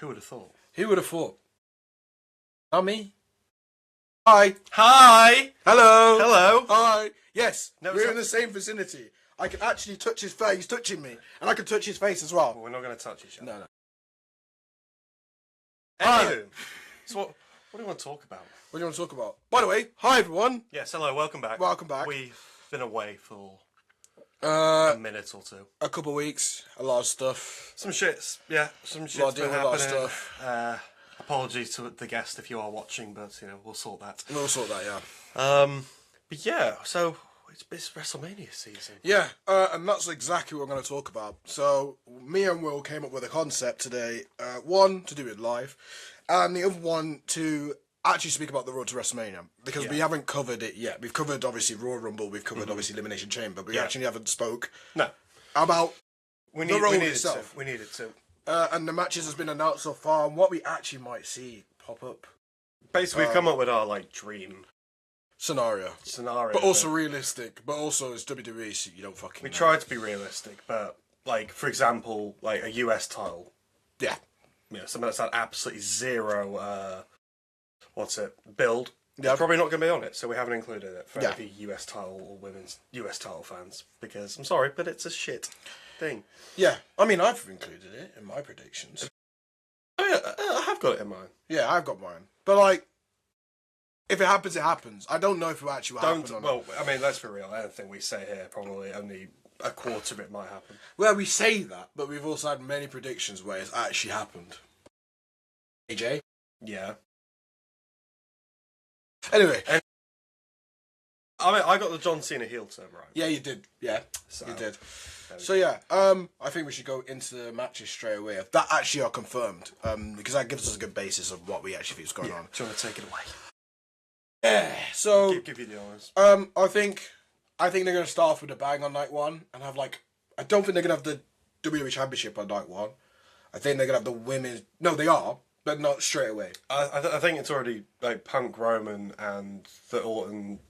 Who would have thought? Who would have thought? Not me. Hi. Hi! Hello. Hello! Hi. Yes, No, we're in the same vicinity. I can actually touch his face. He's touching me. And I can touch his face as well. Well, we're not going to touch each other. No. Anywho, so what do you want to talk about? What do you want to talk about? By the way, hi everyone. Yes, hello, welcome back. Welcome back. We've been away for A a minute or two. couple of weeks. A lot of stuff. Some shit's been dealing with a lot of happening. stuff. Apologies to the guest if you are watching, but, we'll sort that. We'll sort that, yeah. But yeah, so it's WrestleMania season. Yeah, and that's exactly what we're going to talk about. So, me and Will came up with a concept today. One, to do it live, and the other one to actually speak about the road to WrestleMania. Because we haven't covered it yet. We've covered, obviously, Royal Rumble, we've covered, obviously, Elimination Chamber, but we actually haven't spoke about the road itself. We needed to. And the matches has been announced so far, and what we actually might see pop up. Basically, we've come up with our, dream Scenario. But also realistic. But also, it's WWE, so you don't fucking We know. tried to be realistic, but, for example, a US title. Yeah. Something that's had absolutely zero, build. Yeah. It's probably not going to be on it, so we haven't included it for Yeah. any US title or women's US title fans, because, I'm sorry, but it's a shit thing. Yeah. I mean, I've included it in my predictions. Oh yeah, I have got it in mind. Yeah, I've got mine. But, if it happens, it happens. I don't know if it actually will happen or not. Well, I mean, let's be real. Anything we say here, probably only a quarter of it might happen. Well, we say that, but we've also had many predictions where it's actually happened. AJ? Yeah. Anyway. I mean, I got the John Cena heel turn right. Yeah, you did. Yeah, So, you did. So, yeah, I think we should go into the matches straight away. If that actually are confirmed, because that gives us a good basis of what we actually think is going on. Do you want to take it away? Yeah, so... Give you the honours. I think they're going to start off with a bang on night one, and have, I don't think they're going to have the WWE Championship on night one. I think they're going to have the women's... No, they are, but not straight away. I think it's already, Punk Roman and the Orton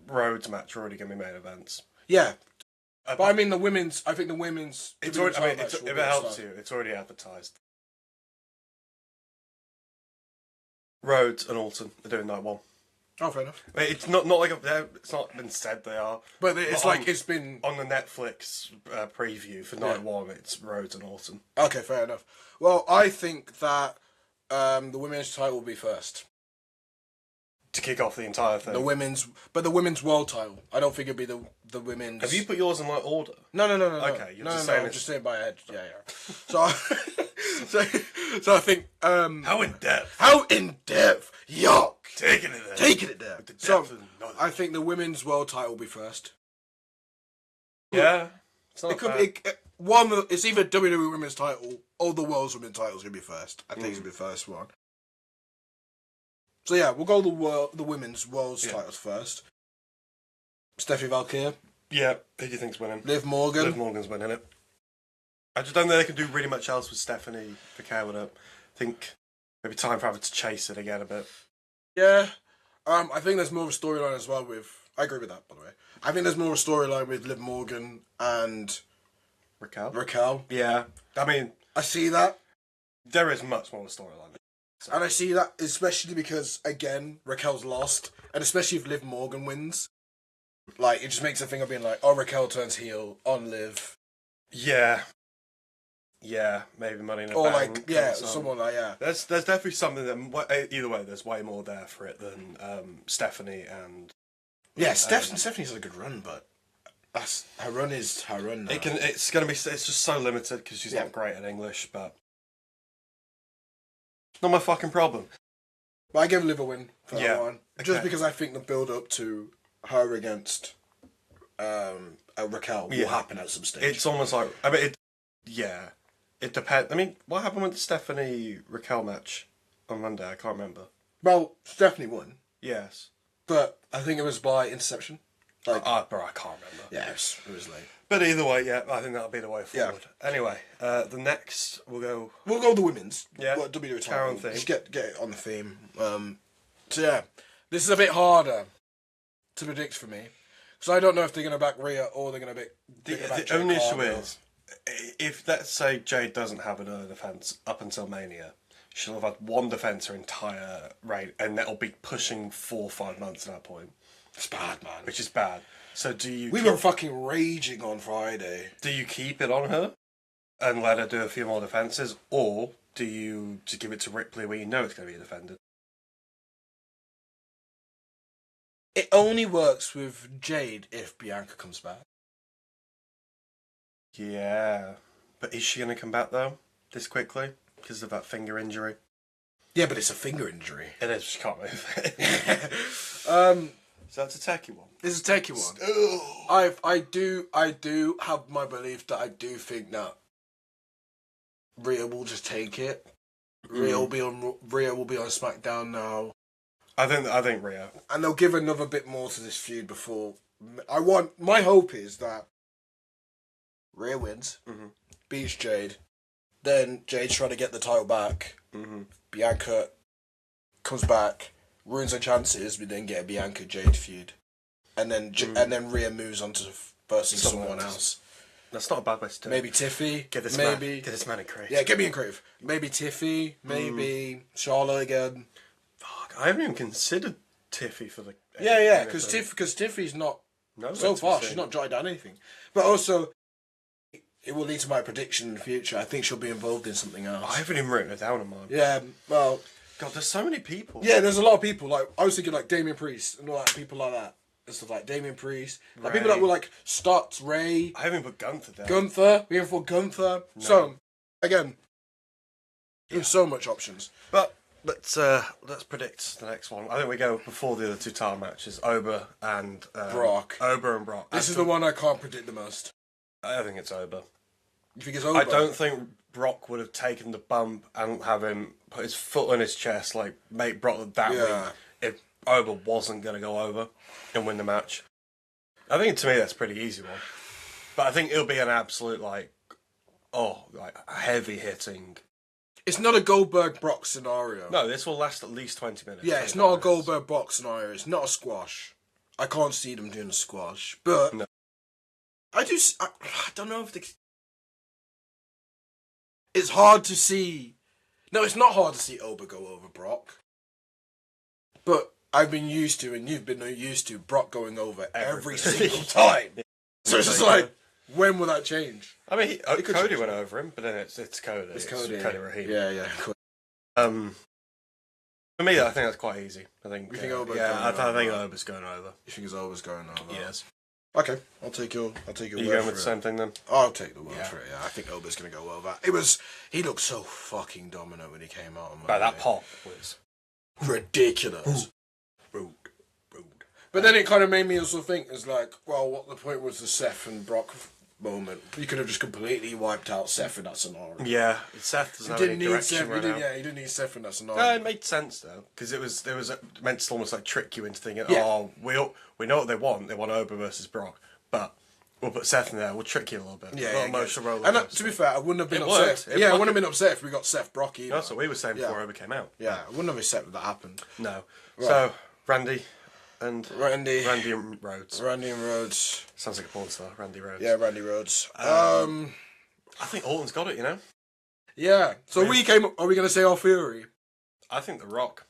Rhodes match are already going to be main events. Yeah. But I mean the women's... I think the women's... It's already, if it helps you, it's already advertised. Rhodes and Orton are doing night one. Oh, fair enough. It's not like it's not been said they are. But it's it's been... On the Netflix preview for night one, it's Rhodes and Orton. Okay, fair enough. Well, I think that the women's title will be first. To kick off the entire thing. The women's world title. I don't think it'd be the women's... Have you put yours in order? No. Okay, you're just saying I'm just saying by head. Yeah. So I think... How in depth? How in depth? Yuck! Taking it there. Taking it there. The So, depth and knowledge. I think the women's world title will be first. Yeah. It's not It could bad. be... One, it's either WWE women's title or the world's women's title is going to be first. I think it's going to be the first one. So yeah, we'll go the women's world's titles first. Stephanie Vaquer. Yeah, who do you think's winning? Liv Morgan. Liv Morgan's winning it. I just don't think they can do really much else with Stephanie Vaquer with it. I think maybe time for her to chase it again a bit. Yeah. I think there's more of a storyline as well with... I agree with that, by the way. I think there's more of a storyline with Liv Morgan and... Raquel. Yeah. I mean... I see that. There is much more of a storyline. So. And I see that especially because, again, Raquel's lost. And especially if Liv Morgan wins. It just makes a thing of being Raquel turns heel on Liv. Yeah. Yeah, maybe Money in a Or Bank. someone yeah. There's definitely something that... Either way, there's way more there for it than Stephanie and... Yeah, Stephanie's had a good run, but... her run is her run now. It's just so limited because she's not great at English, but... Not my fucking problem. But I give Liv a win for that one. Just Okay. because I think the build-up to her against Raquel will happen at some stage. It's almost like... I mean, it depends. I mean, what happened with the Stephanie-Raquel match on Monday? I can't remember. Well, Stephanie won. Yes. But I think it was by interception. Bro, I can't remember. Yeah, it was late. But either way, I think that'll be the way forward. Yeah. Anyway, the next we'll go the women's. Yeah. WWE title title. Just get it on the theme. So yeah, this is a bit harder to predict for me. So I don't know if they're going to back Rhea or they're going to back The Jade only issue Cargill. is, if let's say Jade doesn't have an early defense up until Mania, she'll have had one defence her entire reign, and that'll be pushing 4 or 5 months at that point. It's bad, man. Which is bad. So do you... We were fucking raging on Friday. Do you keep it on her and let her do a few more defences, or do you just give it to Ripley where you know it's going to be defended? It only works with Jade if Bianca comes back. Yeah. But is she going to come back, though, this quickly? Because of that finger injury? Yeah, but it's a finger injury. It is, she can't move it. So that's a techie one. It's a techie one. I do have my belief that I do think that Rhea will just take it. Rhea will be on SmackDown now. I think Rhea. And they'll give another bit more to this feud before. My hope is that Rhea wins, beats Jade, then Jade's trying to get the title back. Bianca comes back, ruins her chances, but then get a Bianca Jade feud, and then Rhea moves on to versus someone else. That's not a bad way to do it. Maybe Tiffy. Get this man in crave. Yeah, get me in crave. Maybe Tiffy. Maybe Charlotte again. Fuck, I haven't even considered Tiffy for the... Yeah, because Tiffy's not... No, so far, she's not jotted down anything. But also, it will lead to my prediction in the future. I think she'll be involved in something else. I haven't even written it down on mine. Yeah, well... God, there's so many people. Yeah, there's a lot of people. Like, I was thinking like Damian Priest and all that, people like that. And stuff like Damian Priest. Like people that were like Stutz, Ray. I haven't put Gunther down. Gunther. We haven't put Gunther. No. So, again, there's so much options. But let's predict the next one. I think we go before the other two title matches. Oba and Brock. Oba and Brock. This is the one I can't predict the most. I think it's Oba. You think it's Oba? I don't think Brock would have taken the bump and have him put his foot on his chest, like make Brock that weak if Oba wasn't going to go over and win the match. I think to me that's a pretty easy one. But I think it'll be an absolute heavy hitting. It's not a Goldberg-Brock scenario. No, this will last at least 20 minutes. Yeah, it's not a Goldberg-Brock scenario. It's not a squash. I can't see them doing a squash. But no. I don't know if it's hard to see. No, it's not hard to see Oba go over Brock. But I've been used to, and you've been used to, Brock going over every single time. So it's just like, when will that change? I mean, Cody went over him, but then it's Cody. It's Cody. Rahim. Yeah. For me, I think that's quite easy. I think. You think Oba's I think Oba's going over. You think Oba's going over? Yes. Okay, I'll take your word for it. You going with the same thing then? I'll take the word for it. Yeah, I think Oba's going to go over. He looked so fucking dominant when he came out. That pop was ridiculous. Rude. But then it kind of made me also think, it's like, well, what the point was the Seth and Brock moment? You could have just completely wiped out Seth in that scenario. Yeah, Seth doesn't have any direction right now. Yeah, he didn't need Seth in that scenario. No, it made sense though, because it was meant to almost like trick you into thinking, we know what they want. They want Oba versus Brock, but we'll put Seth in there. We'll trick you a little bit. Yeah, emotional roller. And to be fair, I wouldn't have been upset. I wouldn't have been upset if we got Seth Brock either. That's what we were saying before Oba came out. Yeah, I wouldn't have been upset if that happened. No. Right. So Randy and Rhodes. Randy and Rhodes. Sounds like a porn star, Randy Rhodes. Yeah, Randy Rhodes. I think Orton's got it, you know? Yeah. So are we going to say our theory? I think The Rock.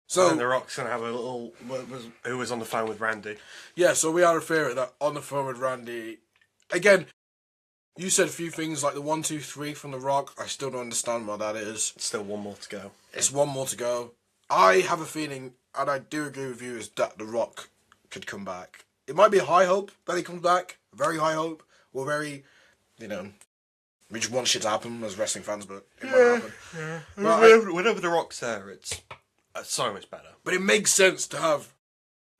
So and The Rock's going to have a little... Who was on the phone with Randy. Yeah, so we had a theory that on the phone with Randy... Again, you said a few things like the 1, 2, 3 from The Rock. I still don't understand what that is. Still one more to go. It's one more to go. I have a feeling, and I do agree with you, is that The Rock could come back. It might be a high hope that he comes back. Very high hope. Or very, we just want shit to happen as wrestling fans, but it might happen. Yeah. But whenever The Rock's there, it's so much better. But it makes sense to have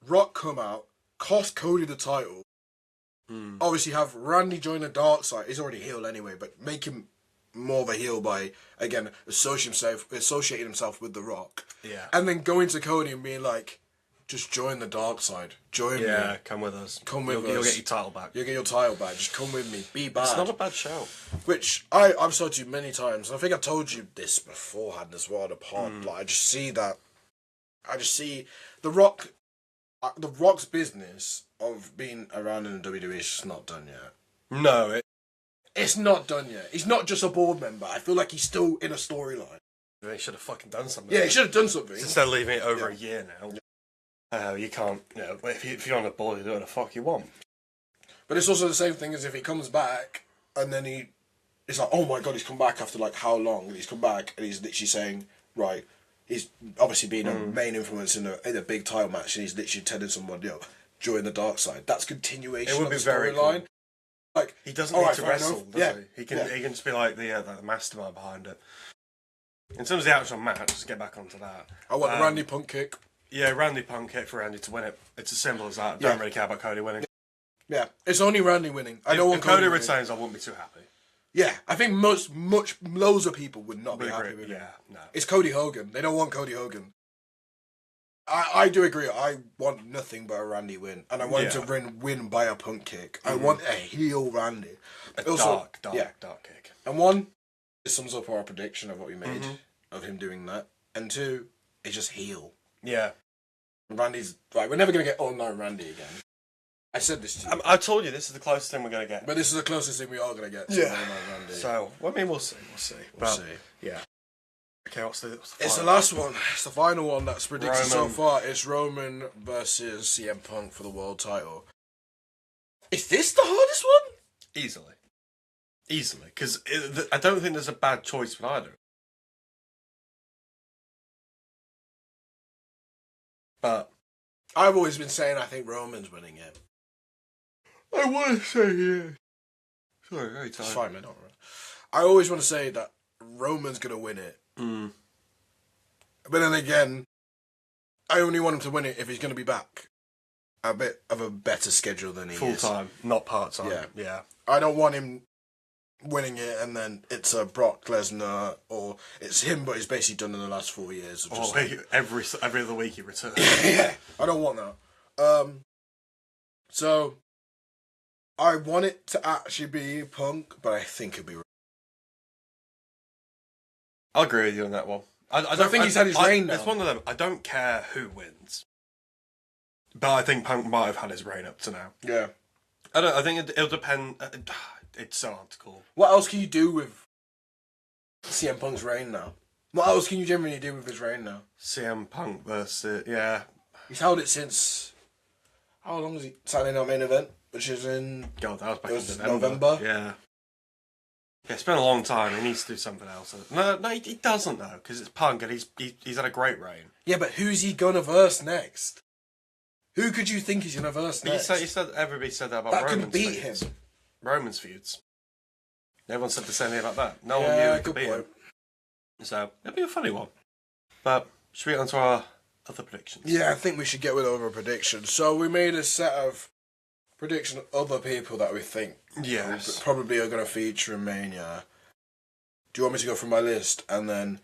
Rock come out, cost Cody the title, obviously have Randy join the dark side. He's already heel anyway, but make him more of a heel by, again, associating himself with The Rock. Yeah. And then going to Cody and being like, just join the dark side. Join me. Yeah, come with us. You'll get your title back. You'll get your title back. Just come with me. Be bad. It's not a bad show. Which I've told you many times. I think I told you this beforehand as well on the pod. Like, I just see The Rock. The Rock's business of being around in the WWE is just not done yet. No, it's not done yet. He's not just a board member. I feel like he's still in a storyline. They should have fucking done something. Yeah, he should have done something. Instead of leaving it over a year now. You can't, if you're on the board, you do what the fuck you want. But it's also the same thing as if he comes back and then it's like, oh my god, he's come back after like how long? And he's come back and he's literally saying, right, he's obviously been a main influence in a big title match and he's literally telling someone, join the dark side. That's continuation. It would be very storyline. Cool. Like he doesn't need to wrestle, does he? He can just be like the mastermind behind it. In terms of the actual match, let's get back onto that. I want the Randy Punk kick. Yeah, Randy Punk kick for Randy to win it. It's as simple as that. I don't really care about Cody winning. Yeah, it's only Randy winning. I don't want Cody retains. I wouldn't be too happy. Yeah, I think loads of people would not be happy with it. Yeah, no. It's Cody Hogan. They don't want Cody Hogan. I do agree. I want nothing but a Randy win, and I want him to win by a Punk kick. I want a heel Randy. A dark kick. And one, it sums up our prediction of what we made of him doing that, and two, it's just heel. Yeah. Randy's right. We're never gonna get all-night Randy again. I said this to you. I told you this is the closest thing we're gonna get. But this is the closest thing we are gonna get. To Randy. So I mean, we'll see. We'll see. Yeah. Okay, what's the It's the last one. It's the final one that's predicted so far. It's Roman versus CM Punk for the world title. Is this the hardest one? Easily, because I don't think there's a bad choice with either. But I've always been saying I think Roman's winning it. I want to say yeah. Sorry, very tired. It's fine, man. I always want to say that Roman's going to win it. But then again, I only want him to win it if he's going to be back. A bit of a better schedule than he is. Full-time, not part-time. Yeah. I don't want him winning it and then it's a Brock Lesnar, or it's him but he's basically done in the last 4 years. Every other week he returns. Yeah, I don't want that. So I want it to actually be Punk, but I think it'll be. I'll agree with you on that one. I don't think he's had his reign now. It's one of them. I don't care who wins, but I think Punk might have had his reign up to now. Yeah. I think it'll depend. It's so hard to call. What else can you do with CM Punk's reign now? What else can you generally do with his reign now? CM Punk versus He's held it since how long was he? Saturday Night Main Event, which is in God, that was back in November. Yeah, it's been a long time. He needs to do something else. No, he doesn't though, because it's Punk and he's had a great reign. Yeah, but who's he gonna verse next? Who could you think he's gonna verse next? You said everybody said that about Roman's could beat him. Roman's feuds. Everyone said the same thing about that. No one knew it could beat him. So it'll be a funny one. But should we get on to our other predictions? Yeah, I think we should get with our predictions. So we made a set of predictions of other people that we think probably are going to feature in Mania. Do you want me to go through my list and then...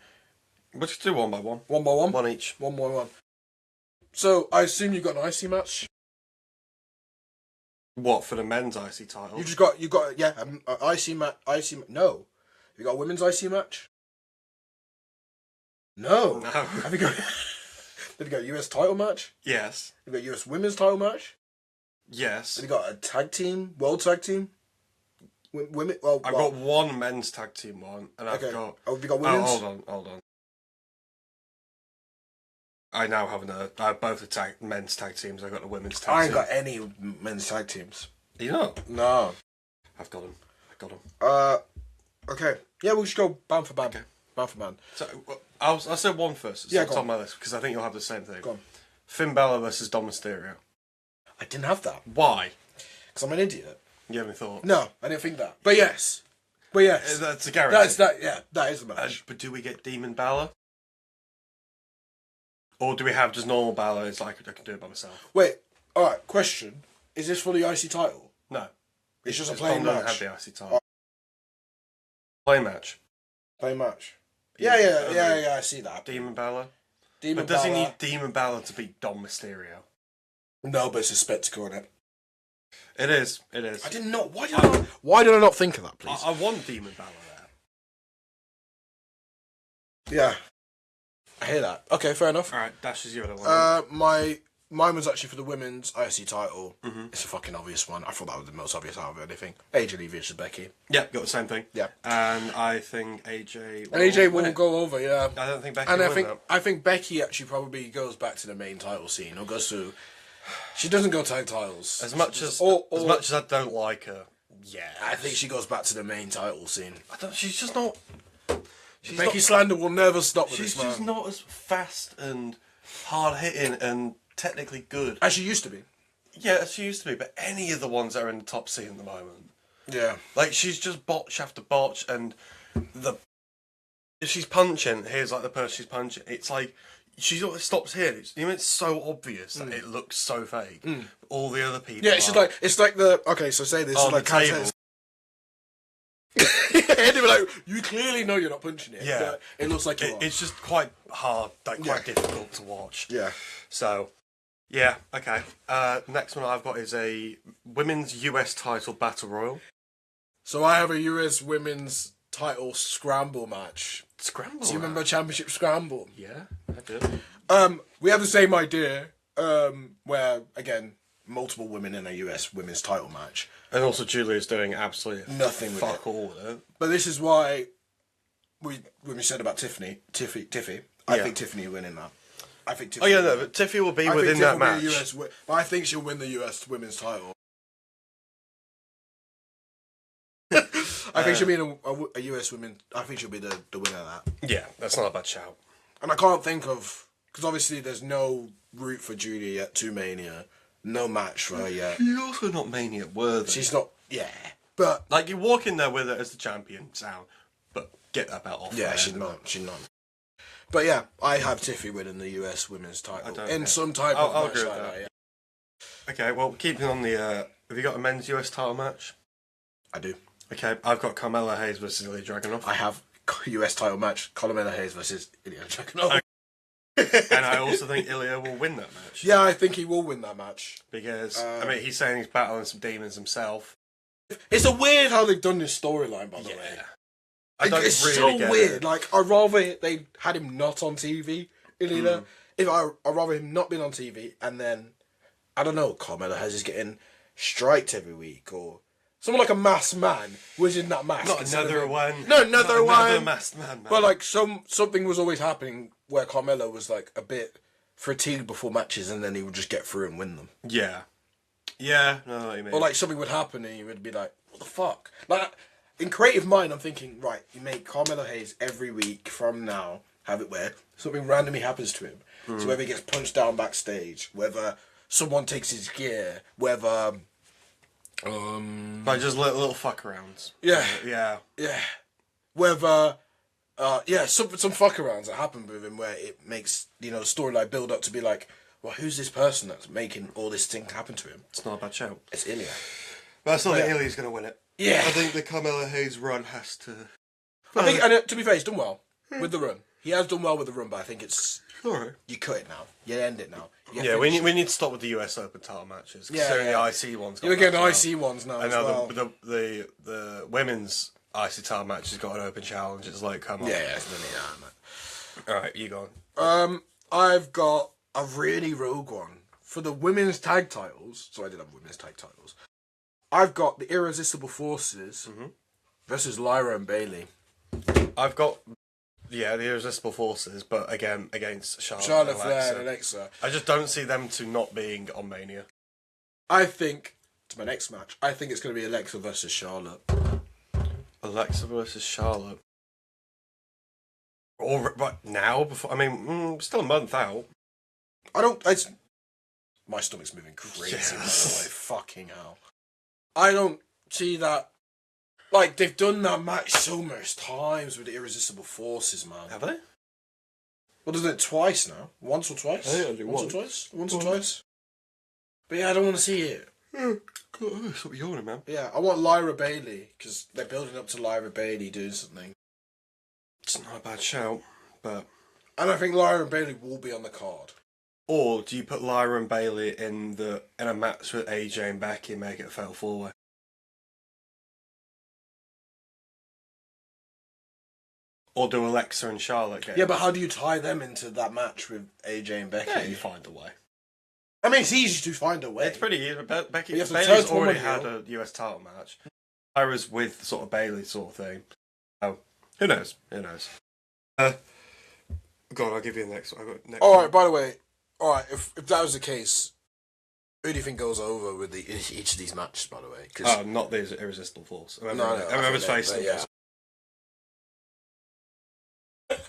We'll just do one by one. One by one? One each. One by one. So I assume you've got an IC match? What, for the men's IC title? You got an IC match. No. You got a women's IC match? No. Have you got a US title match? Yes. Have you got a US women's title match? Yes. Have you got a tag team, world tag team? Women. Well, I've got one men's tag team one, and I've got. Oh, have you got women's? Hold on. I now have both the men's tag teams. I've got the women's tag team. I ain't got any men's tag teams. Do you not? No. I've got them. Okay. Yeah, we'll just go band for band. Okay. Band for band. So I'll say one first. It's on my list because I think you'll have the same thing. Go on. Finn Balor versus Dom Mysterio. I didn't have that. Why? Because I'm an idiot. You haven't thought? No, I didn't think that. But yes. That's a guarantee. That is the match. But do we get Demon Balor? Or do we have just normal Balor? It's like I can do it by myself. Wait, alright, question. Is this for the IC title? No. It's just a plain match. Don't have the IC title. Plain match. Plain match. Yeah, I see that. Demon Balor. But does he need Demon Balor to beat Dom Mysterio? No, but it's a spectacle in it. It is. I didn't know. Why did I not think of that, please? I want Demon Balor there. Yeah. I hear that. Okay, fair enough. Alright, Dash is your other one. My mine was actually for the women's IC title. It's a fucking obvious one. I thought that was the most obvious out of anything. AJ versus Becky. Yeah, got the same thing. Yeah. And I think AJ will go over, yeah. I don't think Becky and will win that. I think Becky actually probably goes back to the main title scene, or goes to... She doesn't go tag titles. As much as I don't like her, yeah. I think she goes back to the main title scene. She's just not... Becky slander will never stop with this man. She's just not as fast and hard-hitting and technically good. As she used to be. Yeah, as she used to be, but any of the ones that are in the top scene at the moment. Yeah. Like, she's just botch after botch, and if she's punching, here's like the person she's punching, it's like, she sort of stops here. It's so obvious that it looks so fake. All the other people... Yeah, it's like the... Okay, so say this. On like the table. And they were like, you clearly know you're not punching it. Yeah. But it looks like you are. It's just quite hard, quite difficult to watch. Yeah. So, yeah, okay. Next one I've got is a women's US title battle royal. So I have a US women's title scramble match. Scramble? Do you remember Championship Scramble? Yeah, I do. We have the same idea, where, again, multiple women in a US women's title match. And also Julia's doing absolutely nothing with fuck all with it. But this is why when we said about Tiffy, I think Tiffany will win in that. I think Tiffany. Oh yeah, no, but Tiffy will be within that match. But I think she'll win the US women's title. I think she'll be in a US women. I think she'll be the winner of that. Yeah, that's not a bad shout. And I can't think of, because obviously there's no route for Julia yet to Mania. No match for her yet. She's also not Mania worthy. She's not, yeah. But... Like, you walk in there with her as the champion, sound. But get that belt off. Yeah, she's not. But yeah, I have Tiffy winning the US women's title. In some type of match agree with like that. that, yeah. Okay, well, keeping on the... have you got a men's US title match? I do. Okay, I've got Carmella Hayes versus Ilya Dragunov. I have US title match, Carmella Hayes versus Ilya Dragunov. And I also think Ilya will win that match. Yeah, I think he will win that match. Because, I mean, he's saying he's battling some demons himself. It's a weird how they've done this storyline, by the way. It's really so weird. Like, I'd rather they had him not on TV, Ilya. I'd rather him not been on TV, and then, I don't know, Carmella Hayes is getting striked every week, or... Someone like a masked man was in that mask. Not another one. No, another one. Another masked man. But like something was always happening where Carmelo was like a bit fatigued before matches, and then he would just get through and win them. Yeah. Yeah, I know what you mean. Or like something would happen and you would be like, what the fuck? Like in creative mind, I'm thinking, right, you make Carmelo Hayes every week from now, have it where something randomly happens to him. So whether he gets punched down backstage, whether someone takes his gear, whether... Like just little fuck arounds. Yeah. Yeah. Yeah. Whether some fuck arounds that happen with him where it makes, the storyline build up to be like, well, who's this person that's making all this thing happen to him? It's not a bad shout. It's Ilya. But I still think Ilya's going to win it. Yeah. I think the Carmella Hayes run has to... I think, and to be fair, he's done well with the run. He has done well with the run, but I think it's... Alright. You cut it now. You end it now. Yeah, we need to stop with the US Open title matches. Considering the IC ones. You're getting IC ones now as well. The women's IC title match has got an open challenge. It's like, come on. Yeah, it's really that, man. Alright, you go on. I've got a really rogue one. For the women's tag titles, so I did have women's tag titles, I've got the Irresistible Forces versus Lyra and Bayley. I've got... Yeah, the Irresistible Forces, but again, against Charlotte Flair and Alexa. I just don't see them two not being on Mania. I think, to my next match, I think it's going to be Alexa versus Charlotte. Alexa versus Charlotte. Or right now, before, I mean, still a month out. My stomach's moving crazy, by the way. Fucking hell. I don't see that. Like, they've done that match so much times with the Irresistible Forces, man. Have they? Well, they've done it twice now. Once or twice? I think I do Once or twice. But yeah, I don't want to see it. God, stop yawning, man. Yeah, I want Lyra Bayley, because they're building up to Lyra Bayley doing something. It's not a bad shout, but... And I think Lyra and Bayley will be on the card. Or do you put Lyra and Bayley in a match with AJ and Becky and make it a fatal four-way? Or do Alexa and Charlotte get but how do you tie them into that match with AJ and Becky? Yeah, you find a way. I mean, it's easy to find a way. It's pretty easy. Bailey's turn to already a had heel. a US title match. I was with sort of Bailey sort of thing. Oh, who knows? Who knows? God, I'll give you the next one. Alright, by the way, if that was the case, who do you think goes over with each of these matches, by the way? Oh, not the Irresistible Force. I remember facing them.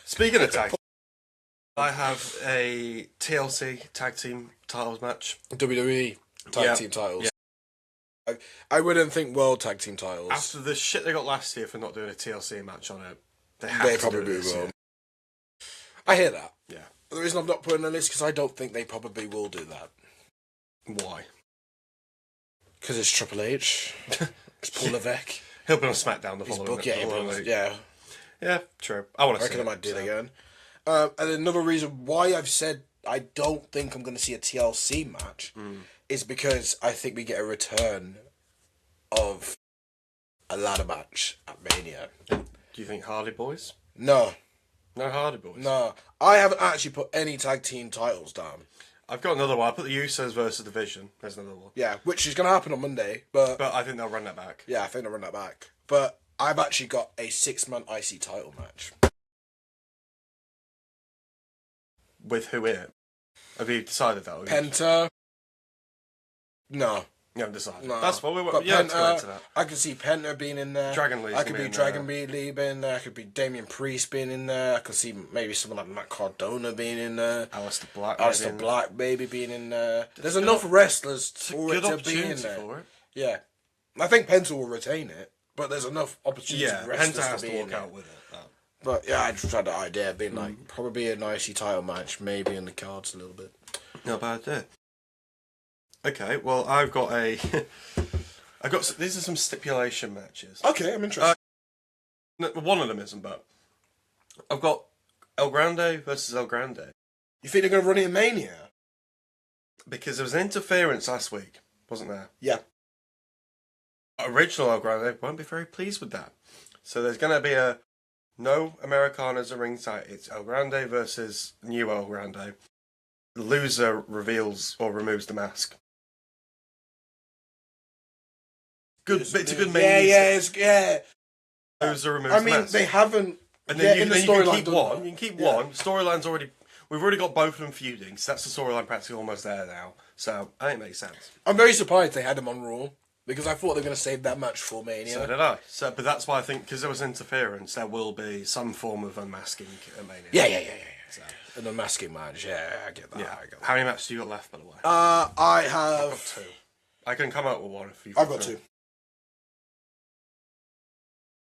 Speaking of tag, I have a TLC tag team titles match. WWE tag team titles. Yeah. I wouldn't think world tag team titles. After the shit they got last year for not doing a TLC match on it, they probably will. I hear that. Yeah. The reason I'm not putting on the list because I don't think they probably will do that. Why? Because it's Triple H. It's Paul Levesque. He'll be on SmackDown the following week. Yeah, true. I want to see it. I might do it again. And another reason why I've said I don't think I'm going to see a TLC match is because I think we get a return of a ladder match at Mania. Do you think Hardy Boys? No. No Hardy Boys? No. I haven't actually put any tag team titles down. I've got another one. I put the Usos versus Division. There's another one. Yeah, which is going to happen on Monday. But I think they'll run that back. Yeah, I think they'll run that back. But I've actually got a 6-man IC title match. With who in it? Have you decided that? Penta. No. You haven't decided. No. That's what we were. But Yeah, Penta, I could see Penta being in there. Dragon Lee. I could be Dragon Lee being in there. I could be Damian Priest being in there. I could see maybe someone like Matt Cardona being in there. Aleister Black. Aleister Black maybe being in there. There's enough wrestlers for it to be in there. For it. Yeah. I think Penta will retain it, but there's enough opportunity for wrestlers Penta has to to be walk in out it. with it. But yeah, I just had the idea of being like probably an IC title match, maybe in the cards a little bit. Not a bad idea. Okay, well I've got these are some stipulation matches. Okay, I'm interested. One of them isn't, but I've got El Grande versus El Grande. You think they're going to run it in Mania? Because there was an interference last week, wasn't there? Yeah. Original El Grande won't be very pleased with that. So there's going to be no Americanas are ringside. It's El Grande versus new El Grande. The loser reveals or removes the mask. Good. It's a good Mania. Yeah. Loser removes the mask. They haven't. And then you can keep one. That. You can keep one. Storyline's already. We've already got both of them feuding, so that's the storyline practically almost there now. So I think it makes sense. I'm very surprised they had them on Raw. Because I thought they were going to save that match for Mania. So did I. But that's why I think, because there was interference, there will be some form of unmasking at Mania. Yeah. So. An unmasking match, yeah, I get that. Yeah. How many matches do you got left, by the way? I have... I've got 2. I can come out with one if you've I've got 2.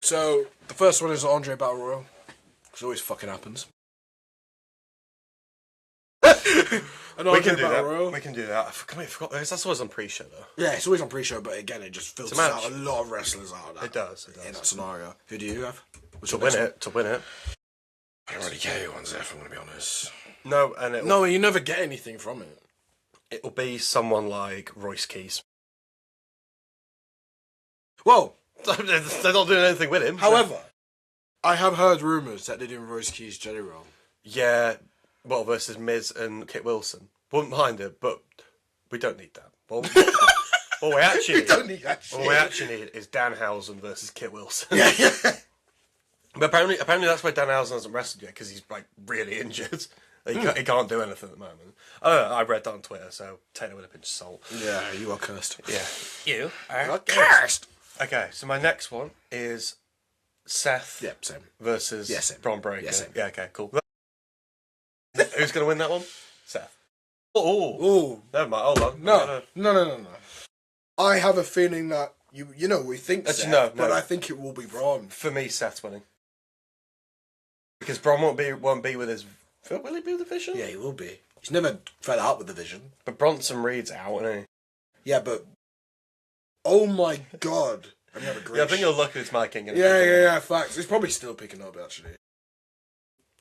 So, the first one is Andre Battle Royal. Because it always fucking happens. We can do that. We can do that. I forgot. That's always on pre-show, though. Yeah, it's always on pre-show, but again, it just filters out a lot of wrestlers out of that. It does. In that scenario. Who do you have? To win it. I don't really care who wins it, if I'm going to be honest. No, you never get anything from it. It'll be someone like Royce Keys. Well, they're not doing anything with him. However, I have heard rumours that they're doing Royce Keys' Jelly Roll. Yeah, well, versus Miz and Kit Wilson. Wouldn't mind it, but we don't need that. Well, what we actually need is Danhausen versus Kit Wilson. Yeah. But apparently that's why Danhausen hasn't wrestled yet, because he's like really injured. He can't do anything at the moment. I read that on Twitter, so take it with a pinch of salt. Yeah, you are cursed. Yeah. You are cursed. Okay, so my next one is Seth versus Braun Breaker. Yeah, same. Yeah, okay, cool. Who's going to win that one? Seth. Oh. Never mind, hold on. No. I have a feeling that, we think Seth, no. but I think it will be Braun. For me, Seth's winning. Because Braun won't be with his... Will he be with the Vision? Yeah, he will be. He's never fell out with the Vision. But Bronson Reed's out, isn't he? Yeah, but... Oh my god. I think he'll look at his mic and Yeah, facts. It's probably still picking up, actually.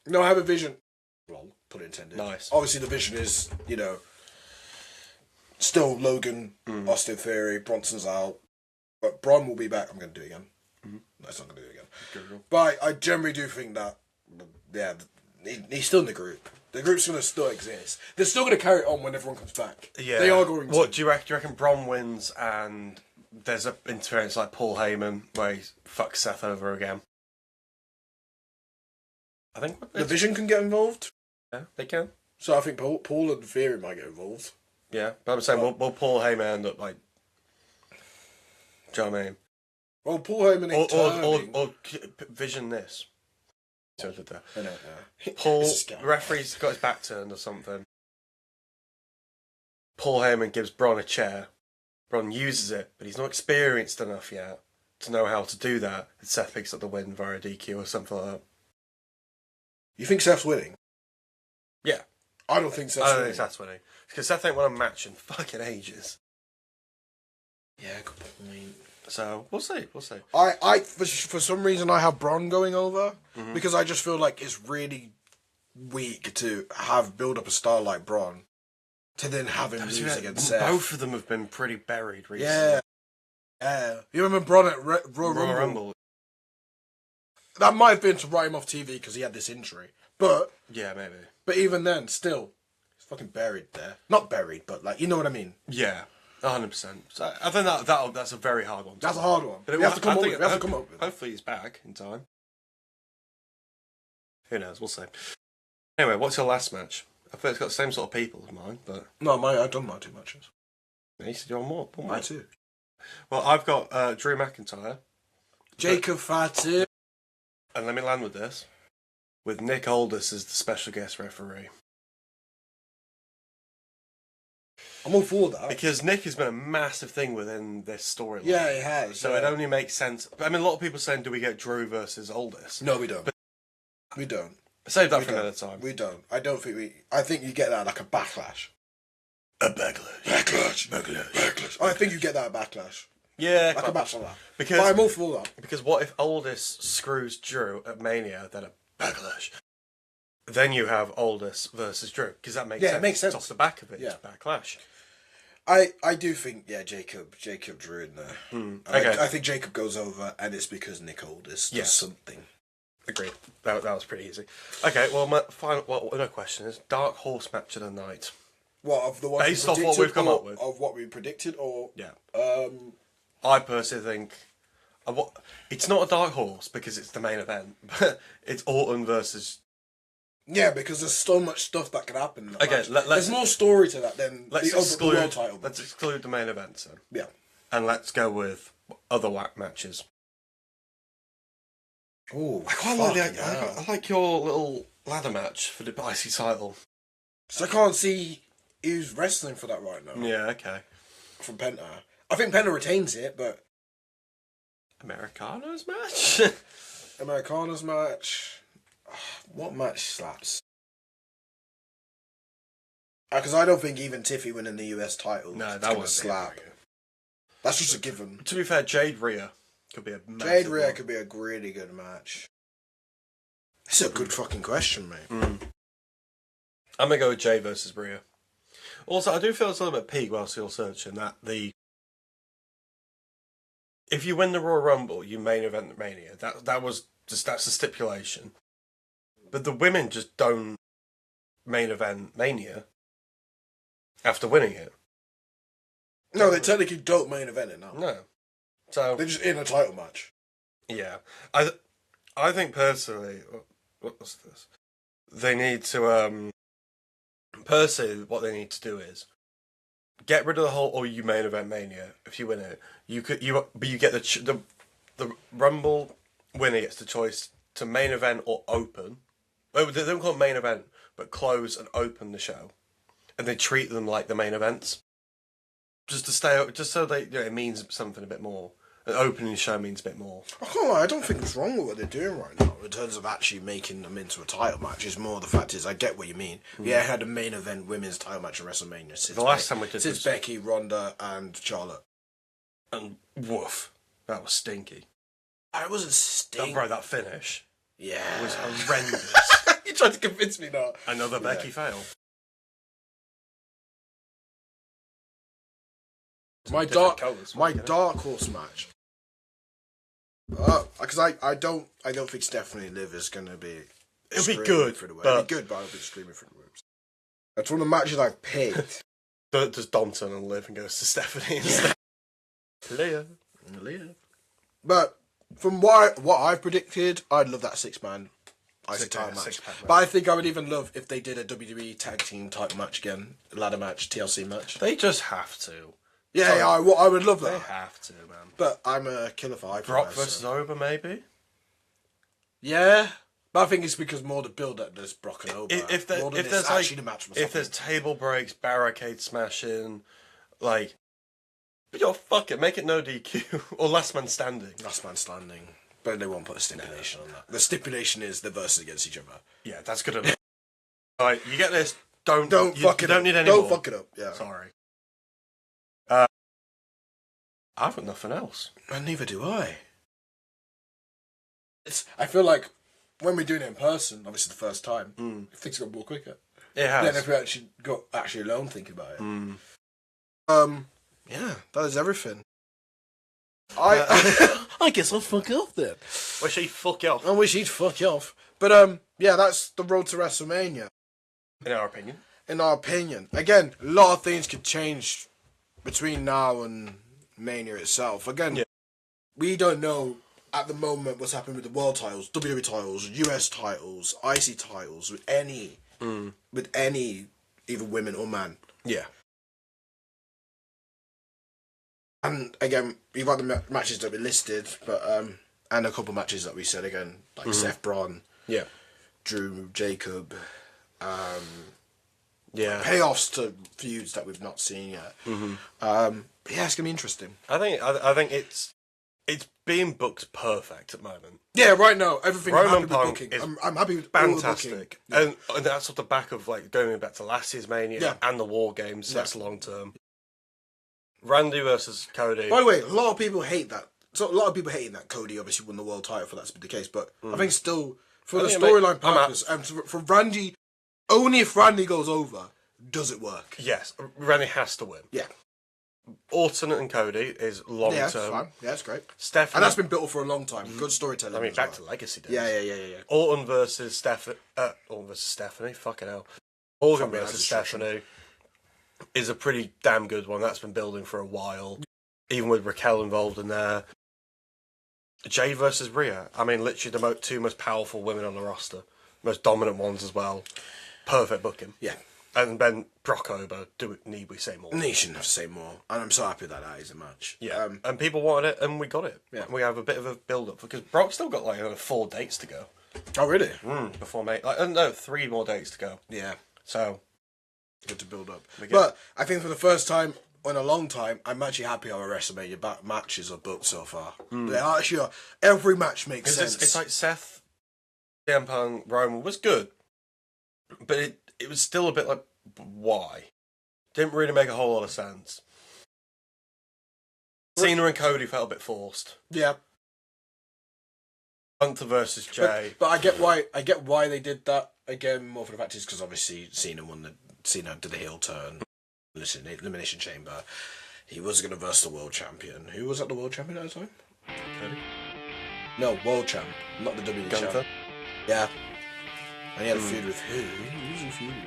No, I have a Vision... Well, put it intended. Nice. Obviously, the Vision is, still Logan, Austin Theory, Bronson's out. But Braun will be back. I'm going to do it again. No, it's not going to do it again. Google. But I generally do think that, he's still in the group. The group's going to still exist. They're still going to carry it on when everyone comes back. Yeah. They are going to. What do you reckon? Do you reckon Bron wins and there's an interference like Paul Heyman where he fucks Seth over again? I think the Vision can get involved. Yeah, they can. So I think Paul and Theory might get involved. Yeah, but I'm saying, will Paul Heyman end up like... Do you know what I mean? Well, Paul Heyman or Vision this. I know. Paul, the referee's got his back turned or something. Paul Heyman gives Bron a chair. Bron uses it, but he's not experienced enough yet to know how to do that. And Seth picks up the win via DQ or something like that. You think Seth's winning? Yeah. I don't think Seth's winning. I don't think Seth's winning. Because Seth ain't won a match in fucking ages. Yeah, good point. So, we'll see. For some reason, I have Bron going over because I just feel like it's really weak to build up a star like Bron to then have him lose against Seth. Both of them have been pretty buried recently. Yeah. You remember Bron at Royal Rumble? That might have been to write him off TV because he had this injury. But yeah, maybe. But even then, still, he's fucking buried there. Not buried, but like, you know what I mean? Yeah. 100%. So I think that's a very hard one. That's a hard one. But we have to come up with it. Hopefully he's back in time. Who knows? We'll see. Anyway, what's your last match? I feel it's got the same sort of people as mine, but... No, I've done my 2 matches. You said you're on more. My 2. Well, I've got Drew McIntyre. Jacob Fatu. And let me land with this. With Nick Aldis as the special guest referee. I'm all for that. Because Nick has been a massive thing within this storyline. Yeah, he has. So it only makes sense. I mean, a lot of people are saying, do we get Drew versus Aldis? No, we don't. We don't. Save that for another time. We don't. I don't think I think you get that like a backlash. A backlash. I think you get that at Backlash. Yeah. Like a match like that. Because, but I'm all for that. Because what if Aldis screws Drew at Mania, then a backlash? Then you have Aldis versus Drew. Because that makes sense. Yeah, it makes sense. It's off the back of it. It's Backlash. I do think, Jacob Drew in there. Okay. I think Jacob goes over, and it's because Nick Aldis does something. Agreed. That was pretty easy. Okay, well, my final no question is Dark Horse match of the night. What, of the ones based off what we've come up with? Of what we predicted, or... Yeah. I personally think... it's not a Dark Horse because it's the main event, but it's Orton versus... Yeah, because there's so much stuff that can happen. Okay, there's more story to that than the world title. Let's exclude the main event, so. Yeah. And let's go with other whack matches. Oh, I like your little ladder match for the IC title. So I can't see who's wrestling for that right now. Yeah, okay. From Penta. I think Penta retains it, but... Americano's match? Americano's match... What match slaps? Because I don't think even Tiffy winning the US title that would slap. That's just a given. To be fair, Jade Rhea could be a could be a really good match. It's a good fucking question, mate. I'm going to go with Jade versus Rhea. Also, I do feel it's a little bit peak whilst you're searching that if you win the Royal Rumble, you main event Mania. That's the stipulation. But the women just don't main event Mania after winning it. No, they technically don't main event it now. No. So they're just in a title match. Yeah. I think personally, what's this? They need to, personally, what they need to do is get rid of the whole, you main event Mania. If you win it, you get the Rumble winner gets the choice to main event or open. They don't call it main event, but close and open the show, and they treat them like the main events, just so they it means something a bit more. An opening show means a bit more. I can't lie, I don't think it's wrong with what they're doing right now in terms of actually making them into a title match. It's more the fact is I get what you mean. Yeah, I had a main event women's title match at WrestleMania since the last time we did since Becky, Ronda, and Charlotte, and woof, that was stinky. It wasn't stinky. That finish. Yeah. It was horrendous. You tried to convince me now. Another Becky fail. My dark horse match. Because I don't think Stephanie Liv is going to be It'll be good, but it'll be good, but I'll be screaming through the rooms. That's one of the matches I've picked. Does Dom turn and live and goes to Stephanie instead? Leah. But from what I've predicted, I'd love that 6-man IC title match. But I think I would even love if they did a WWE tag team title match again, ladder match, TLC match. They just have to. Yeah, I would love that. They have to, man. But I'm a killer for Brock versus Oba, maybe. Yeah. But I think it's because more the build up there's Brock and Oba. If there's actually the match, if there's table breaks, barricade smashing, like, fuck it, make it no DQ or last man standing. Last man standing, but they won't put a stipulation on that. The stipulation is the versus against each other. Yeah, that's good enough. Alright, you get this. Don't fuck it up. Don't need any Don't more. fuck it up. Yeah. Sorry. I've got nothing else. And neither do I. I feel like when we're doing it in person, obviously the first time, things got more quicker. It has. Then if we actually alone thinking about it. Yeah, that is everything. I guess I'll fuck off then. Wish he'd fuck off. I wish he'd fuck off. But yeah, that's the road to WrestleMania. In our opinion. In our opinion. Again, a lot of things could change between now and Mania itself. Again, we don't know at the moment what's happening with the world titles, WWE titles, US titles, IC titles, with any, either women or man. Yeah. And again, we've got the matches that we listed, but and a couple matches that we said again, like Seth Braun, Drew Jacob, payoffs to feuds that we've not seen yet. Yeah, it's gonna be interesting. I think it's being booked perfect at the moment. Yeah, right now everything Roman I'm happy Punk with is booking. I'm happy with fantastic, all the booking. and that's off the back of like going back to last year's Mania and the War Games. So that's long term. Randy versus Cody. By the way, a lot of people hate that. So a lot of people hating that Cody obviously won the world title for that to be the case, but I think still for the storyline purpose and for Randy, only if Randy goes over does it work. Yes, Randy has to win. Yeah. Orton and Cody is long term. Fine. Yeah, that's great. Stephanie, and that's been built for a long time. Good storytelling. I mean, back to legacy days. Yeah. Orton versus Stephanie. Fucking hell. Morgan versus Stephanie is a pretty damn good one. That's been building for a while. Even with Raquel involved in there. Jade versus Rhea. I mean, literally the two most powerful women on the roster. Most dominant ones as well. Perfect booking. Yeah. And then Brock Oba, need we say more? You shouldn't have to say more. And I'm so happy that is a match. Yeah. And people wanted it, and we got it. Yeah. We have a bit of a build-up, because Brock's still got like another 4 dates to go. Oh, really? Before May. No, 3 more dates to go. Yeah. So. Good to build up. But I think for the first time in a long time, I'm actually happy how our WrestleMania matches are booked so far. They actually are. Every match makes sense. It's like Seth, CM Punk, Roman was good, but it was still a bit like, why? Didn't really make a whole lot of sense. Cena and Cody felt a bit forced. Yeah. Gunther versus Jay. But I get why they did that. Again, more for the fact is because obviously Cena did the heel turn. Listen, Elimination Chamber. He was going to verse the world champion. Who was at the world champion at the time? Cody. No, world champ, not the WWE Gunther. champ. Yeah. And he had a feud with who? Who was he feuding with?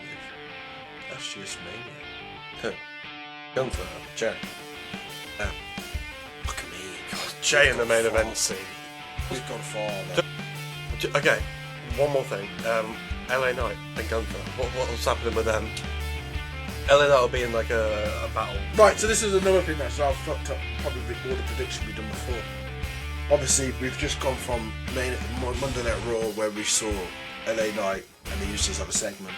That's just Mania. Gunther. Jay. Yeah. Look at me. God, Jay in the main event scene. He's gone far, man. Okay, one more thing. LA Knight and Gunther. What's happening with them? LA Knight will be in like a battle. Right, so this is another thing that's I've fucked up probably more the prediction we've done before. Obviously, we've just gone from Monday Night Raw where we saw LA Knight and they used to have a segment.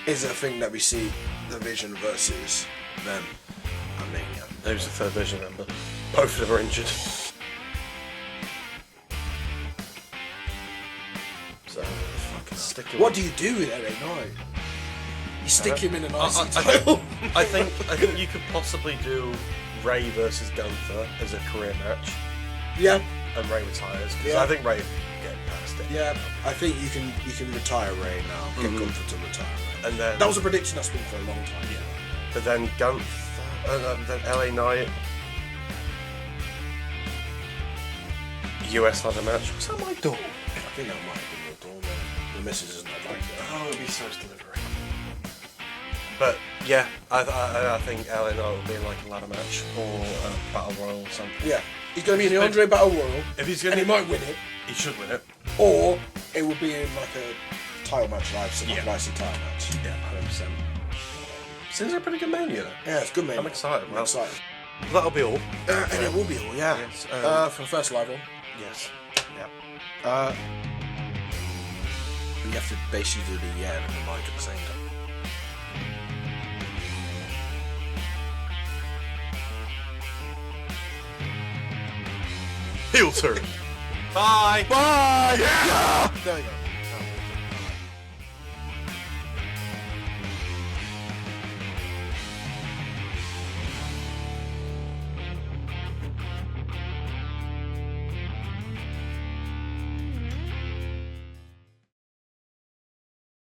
Is it a thing that we see the Vision versus them at Mania? Who's the third Vision member? Both of them are injured. So, what do you do with LA Knight? You stick him in an IC title. I think you could possibly do Ray versus Gunther as a career match. Yeah. And Ray retires because I think Ray getting past it. Yeah, I think you can retire Ray now. Get Gunther to retire Ray. And then that was a prediction that's been for a long time. Yeah. But then Gunther, then LA Knight, US ladder match. Was that my door? I think that might have been your door, man. misses, isn't it? Like, oh, it'd be such delivery. But yeah, I think LA Knight will be in like a ladder match or a battle royal or something. Yeah, he's going to be in the Andre Battle Royal. If he's going, he might win it. He should win it. Or it would be in like a title match, like some IC title match. Yeah, 100%. Seems like a pretty good Mania though. Yeah, it's good Mania. I'm excited. I'm excited. That'll be all. And it will be all, yeah. Yes, for the first live one. Yes. Yeah. You have to basically do the yeah and the mic at the same time. Heel turn. Bye. Bye. Yeah. There you go.